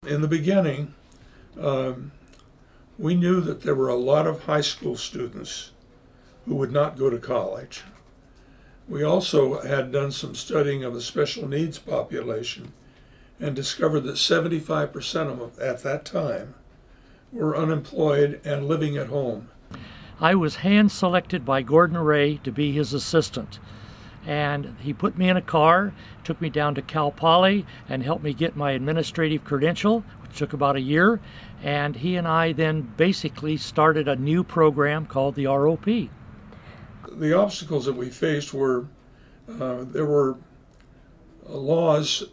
In the beginning, we knew that there were a lot of high school students who would not go to college. We also had done some studying of the special needs population and discovered that 75% of them at that time were unemployed and living at home. I was hand-selected by Gordon Ray to be his assistant. And he put me in a car, took me down to Cal Poly, and helped me get my administrative credential, which took about a year. And he and I then basically started a new program called the ROP. The obstacles that we faced were, there were laws.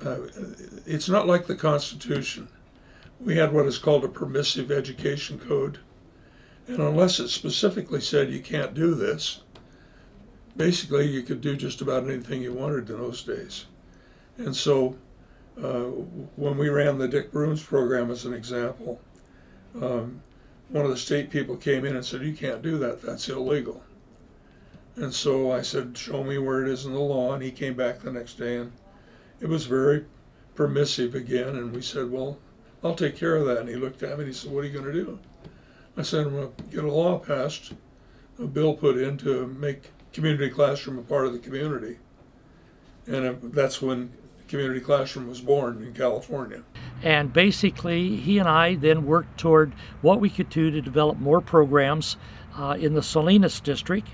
It's not like the Constitution. We had what is called a permissive education code. And unless it specifically said you can't do this, basically you could do just about anything you wanted in those days. And so when we ran the Dick Brooms program as an example, one of the state people came in and said, "You can't do that, that's illegal." And so I said, "Show me where it is in the law," and he came back the next day and it was very permissive again, and we said, "Well, I'll take care of that." And he looked at me and he said, "What are you going to do?" I said, "I'm going to get a law passed, a bill put in to make community classroom a part of the community." And that's when community classroom was born in California. And basically he and I then worked toward what we could do to develop more programs in the Salinas district.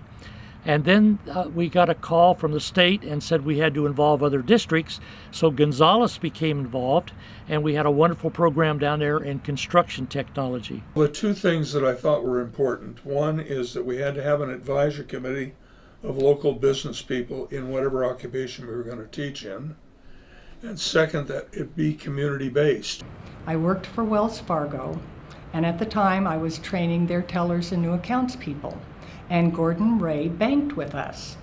And then we got a call from the state and said we had to involve other districts. So Gonzales became involved, and we had a wonderful program down there in construction technology. The two things that I thought were important, one is that we had to have an advisory committee of local business people in whatever occupation we were going to teach in. And second, that it be community-based. I worked for Wells Fargo, and at the time I was training their tellers and new accounts people. And Gordon Ray banked with us.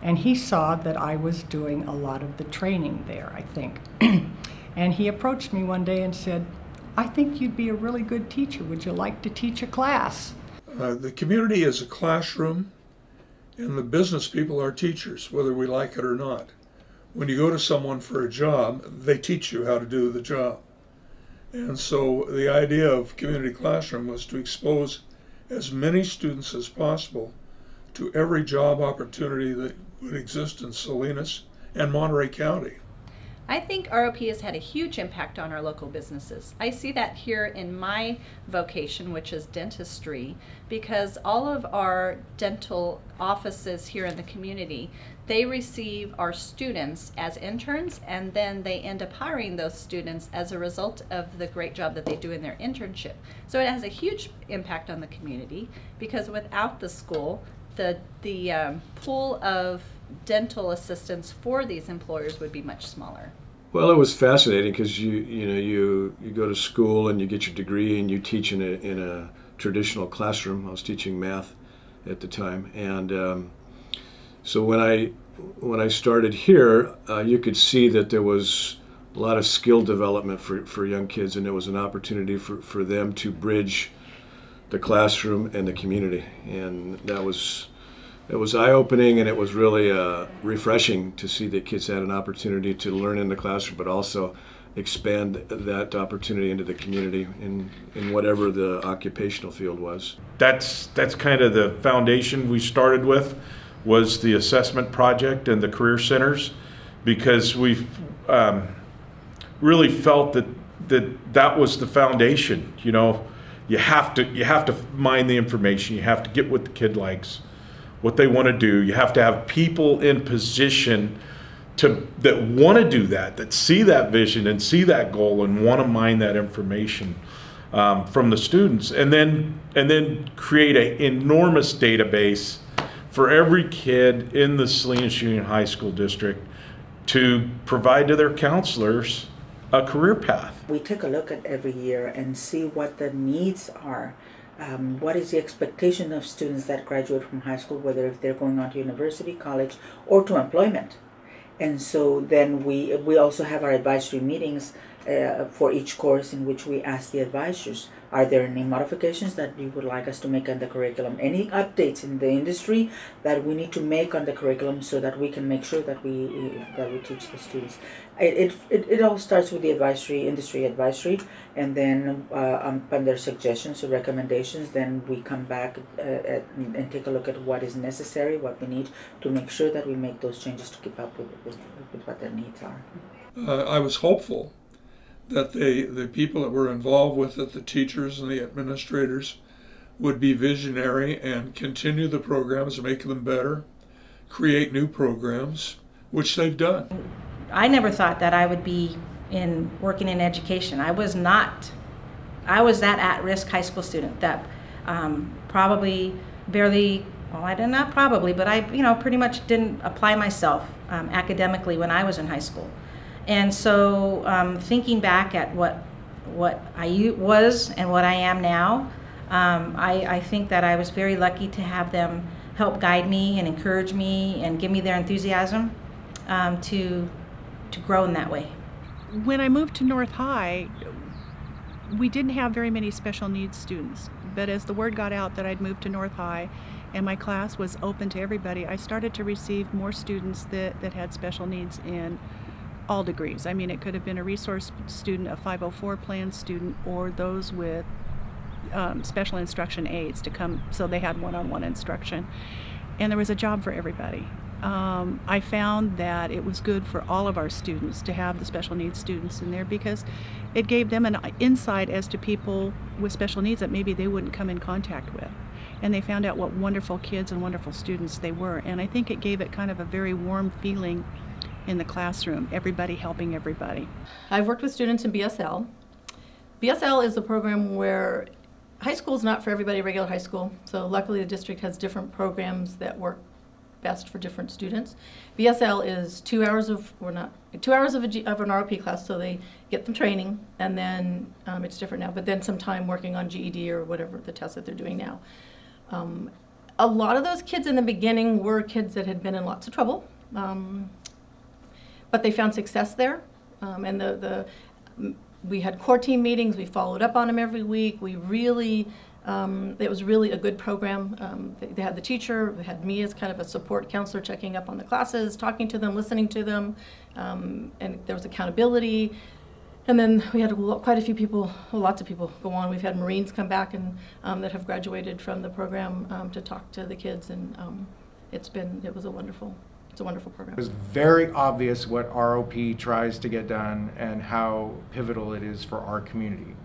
And he saw that I was doing a lot of the training there, I think. And he approached me one day and said, "I think you'd be a really good teacher. Would you like to teach a class?" The community is a classroom, and the business people are teachers, whether we like it or not. When you go to someone for a job, they teach you how to do the job. And so the idea of community classroom was to expose as many students as possible to every job opportunity that would exist in Salinas and Monterey County. I think ROP has had a huge impact on our local businesses. I see that here in my vocation, which is dentistry, because all of our dental offices here in the community, they receive our students as interns, and then they end up hiring those students as a result of the great job that they do in their internship. So it has a huge impact on the community, because without the school, the pool of dental assistants for these employers would be much smaller. Well, it was fascinating because you go to school and you get your degree and you teach in a traditional classroom. I was teaching math at the time, and so when I started here, you could see that there was a lot of skill development for young kids, and there was an opportunity for them to bridge the classroom and the community, and it was eye-opening, and it was really refreshing to see that kids had an opportunity to learn in the classroom, but also expand that opportunity into the community in whatever the occupational field was. That's kind of the foundation we started with, was the assessment project and the career centers, because we really felt that was the foundation. You know, you have to mine the information. You have to get what the kid likes, what they want to do. You have to have people in position that want to do that see that vision and see that goal and want to mine that information from the students, and then create an enormous database for every kid in the Salinas Union High School District to provide to their counselors a career path. We take a look at every year and see what the needs are. What is the expectation of students that graduate from high school, whether if they're going on to university, college, or to employment. And so then we also have our advisory meetings for each course in which we ask the advisors, are there any modifications that you would like us to make on the curriculum? Any updates in the industry that we need to make on the curriculum so that we can make sure that we teach the students? It all starts with the industry advisory, and then upon their suggestions or recommendations, then we come back and take a look at what is necessary, what we need to make sure that we make those changes to keep up with what their needs are. I was hopeful that the people that were involved with it, the teachers and the administrators, would be visionary and continue the programs, make them better, create new programs, which they've done. I never thought that I would be working in education. I was that at-risk high school student that probably barely, well, I did not probably, but I pretty much didn't apply myself academically when I was in high school. And so thinking back at what I was and what I am now, I think that I was very lucky to have them help guide me and encourage me and give me their enthusiasm to grow in that way. When I moved to North High, we didn't have very many special needs students, but as the word got out that I'd moved to North High and my class was open to everybody, I started to receive more students that had special needs in all degrees. I mean, it could have been a resource student, a 504 plan student, or those with special instruction aids to come, so they had one-on-one instruction. And there was a job for everybody. I found that it was good for all of our students to have the special needs students in there because it gave them an insight as to people with special needs that maybe they wouldn't come in contact with. And they found out what wonderful kids and wonderful students they were. And I think it gave it kind of a very warm feeling in the classroom, everybody helping everybody. I've worked with students in BSL. BSL is a program where high school is not for everybody, regular high school. So luckily the district has different programs that work best for different students. BSL is 2 hours of, or not, 2 hours of an ROP class, so they get them training, and then it's different now, but then some time working on GED or whatever the test that they're doing now. A lot of those kids in the beginning were kids that had been in lots of trouble, but they found success there, and we had core team meetings, we followed up on them every week, we really, it was really a good program. They had the teacher, they had me as kind of a support counselor checking up on the classes, talking to them, listening to them, and there was accountability. And then we had quite a few people, lots of people go on. We've had Marines come back and that have graduated from the program to talk to the kids, and it was a wonderful program. It was very obvious what ROP tries to get done and how pivotal it is for our community,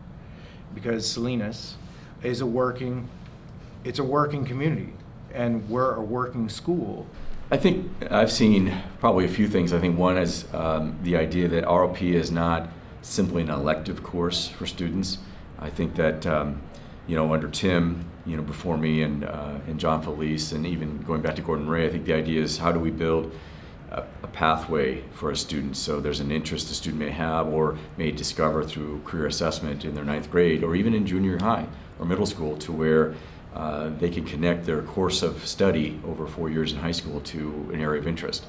because Salinas is a working community, and we're a working school. I think I've seen probably a few things. I think one is the idea that ROP is not simply an elective course for students. I think that under Tim, before me and John Felice, and even going back to Gordon Ray, I think the idea is how do we build a pathway for a student, so there's an interest a student may have or may discover through career assessment in their 9th grade or even in junior high or middle school, to where they can connect their course of study over 4 years in high school to an area of interest.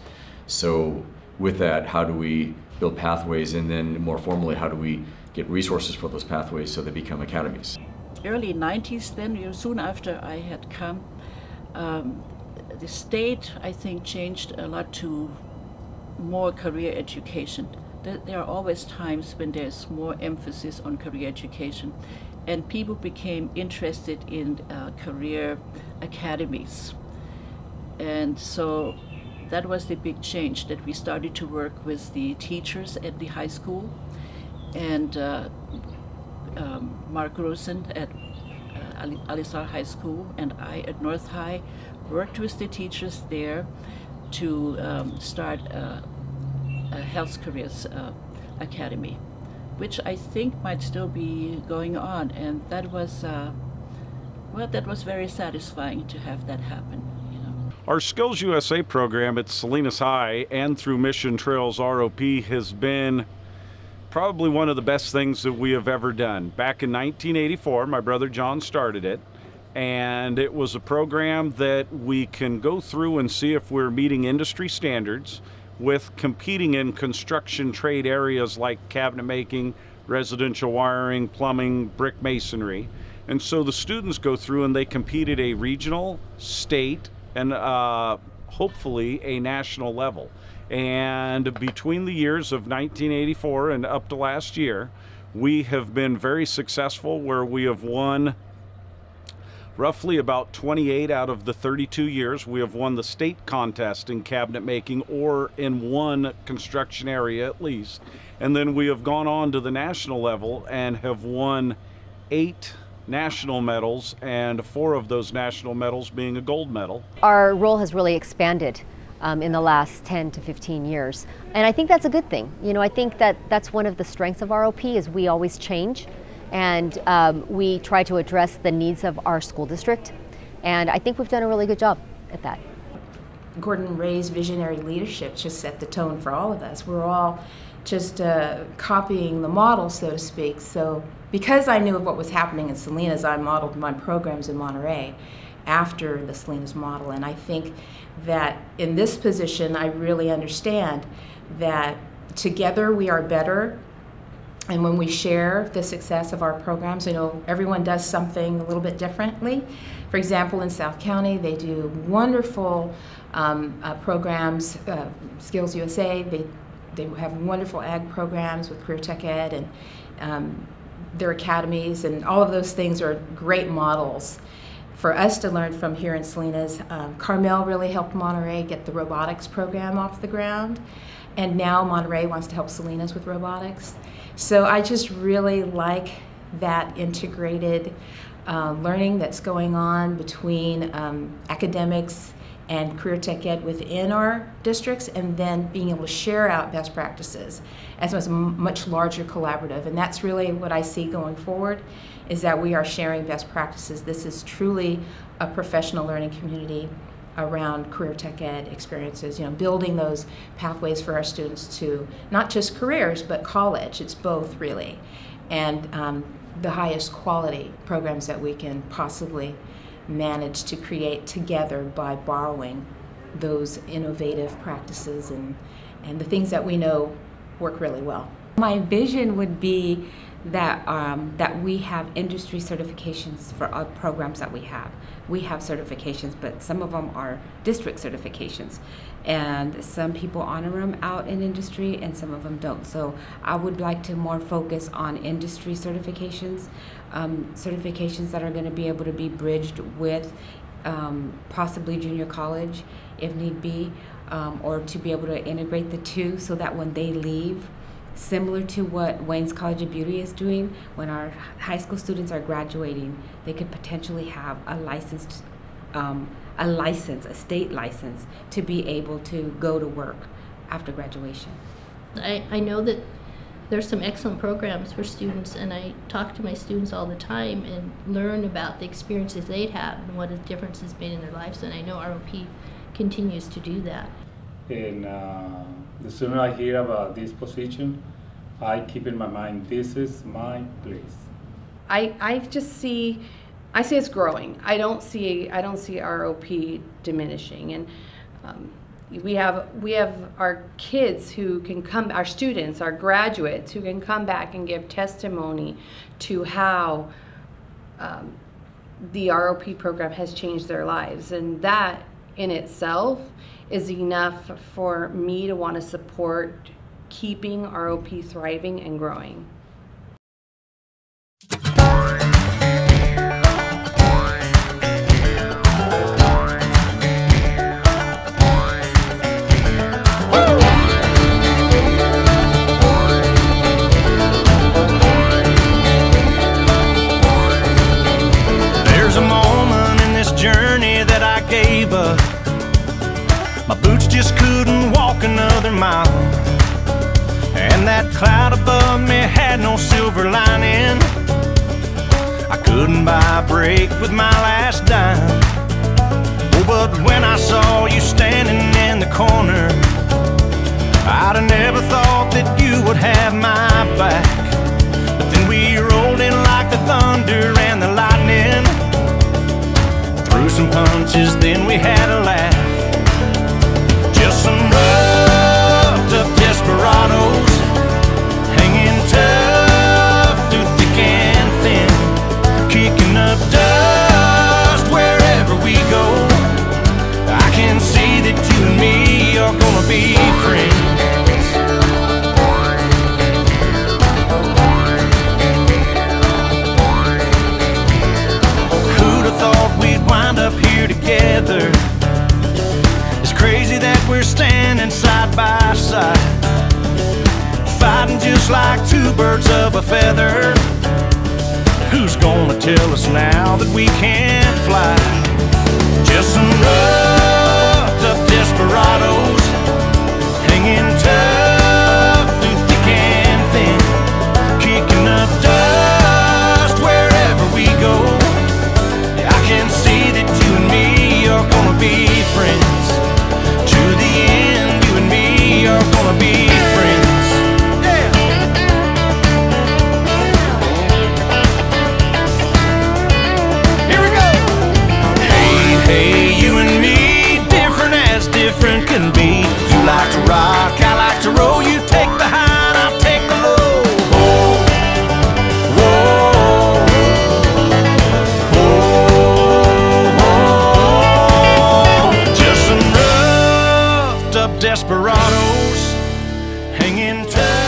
So with that, how do we build pathways, and then more formally, how do we get resources for those pathways so they become academies? Early 90s, then soon after I had come, the state, I think, changed a lot to more career education. There are always times when there's more emphasis on career education, and people became interested in career academies. And so that was the big change, that we started to work with the teachers at the high school, and Mark Rosen at Alisar High School and I at North High worked with the teachers there to start a health careers academy, which I think might still be going on, and that was very satisfying to have that happen. Our Skills USA program at Salinas High and through Mission Trails ROP has been probably one of the best things that we have ever done. Back in 1984, my brother John started it, and it was a program that we can go through and see if we're meeting industry standards. with competing in construction trade areas like cabinet making, residential wiring, plumbing, brick masonry. And so the students go through and they compete at a regional, state, and hopefully a national level. And between the years of 1984 and up to last year, we have been very successful, where we have won roughly about 28 out of the 32 years. We have won the state contest in cabinet making, or in one construction area at least. And then we have gone on to the national level and have won 8 national medals, and 4 of those national medals being a gold medal. Our role has really expanded in the last 10 to 15 years. And I think that's a good thing. You know, I think that that's one of the strengths of ROP is we always change, and we try to address the needs of our school district. And I think we've done a really good job at that. Gordon Ray's visionary leadership just set the tone for all of us. We're all just copying the model, so to speak. So because I knew of what was happening in Salinas, I modeled my programs in Monterey after the Salinas model. And I think that in this position, I really understand that together we are better. And when we share the success of our programs, you know, everyone does something a little bit differently. For example, in South County, they do wonderful programs, Skills USA. They have wonderful ag programs with Career Tech Ed and their academies, and all of those things are great models for us to learn from here in Salinas. Carmel really helped Monterey get the robotics program off the ground, and now Monterey wants to help Salinas with robotics. So I just really like that integrated learning that's going on between academics and Career Tech Ed within our districts, and then being able to share out best practices as a much larger collaborative. And that's really what I see going forward, is that we are sharing best practices. This is truly a professional learning community around Career Tech Ed experiences, you know, building those pathways for our students to not just careers, but college. It's both, really. And the highest quality programs that we can possibly manage to create together by borrowing those innovative practices and the things that we know work really well. My vision would be that that we have industry certifications for our programs that we have. We have certifications, but some of them are district certifications, and some people honor them out in industry and some of them don't. So I would like to more focus on industry certifications, certifications that are going to be able to be bridged with possibly junior college if need be, or to be able to integrate the two so that when they leave, similar to what Wayne's College of Beauty is doing, when our high school students are graduating, they could potentially have a licensed, a state license, to be able to go to work after graduation. I know that there's some excellent programs for students, and I talk to my students all the time and learn about the experiences they'd have and what a difference has made in their lives, and I know ROP continues to do that. And the sooner I hear about this position, I keep in my mind, this is my place. I see it's growing. I don't see ROP diminishing, and we have our kids who can come, our students, our graduates who can come back and give testimony to how the ROP program has changed their lives, and that in itself is enough for me to want to support keeping ROP thriving and growing. There's a moment in this journey that I gave up. My boots just couldn't walk another mile, and that cloud above me had no silver lining. I couldn't buy a break with my last dime. Oh, but when I saw you standing in the corner, I'd have never thought that you would have my back. But then we rolled in like the thunder and the lightning, threw some punches, then we had a laugh. Just some rough just like two birds of a feather. Who's gonna tell us now that we can't fly? Just some roughed up desperados, hanging tough through thick and thin, kicking up dust wherever we go. I can see that you and me are gonna be friends. To the end, you and me are gonna be friends. Yeah. Here we go. Hey, hey, you and me, different as different can be. You like to rock, I like to roll. You take the high and I'll take the low. Whoa, whoa, whoa. Just some roughed up desperados, hanging tight.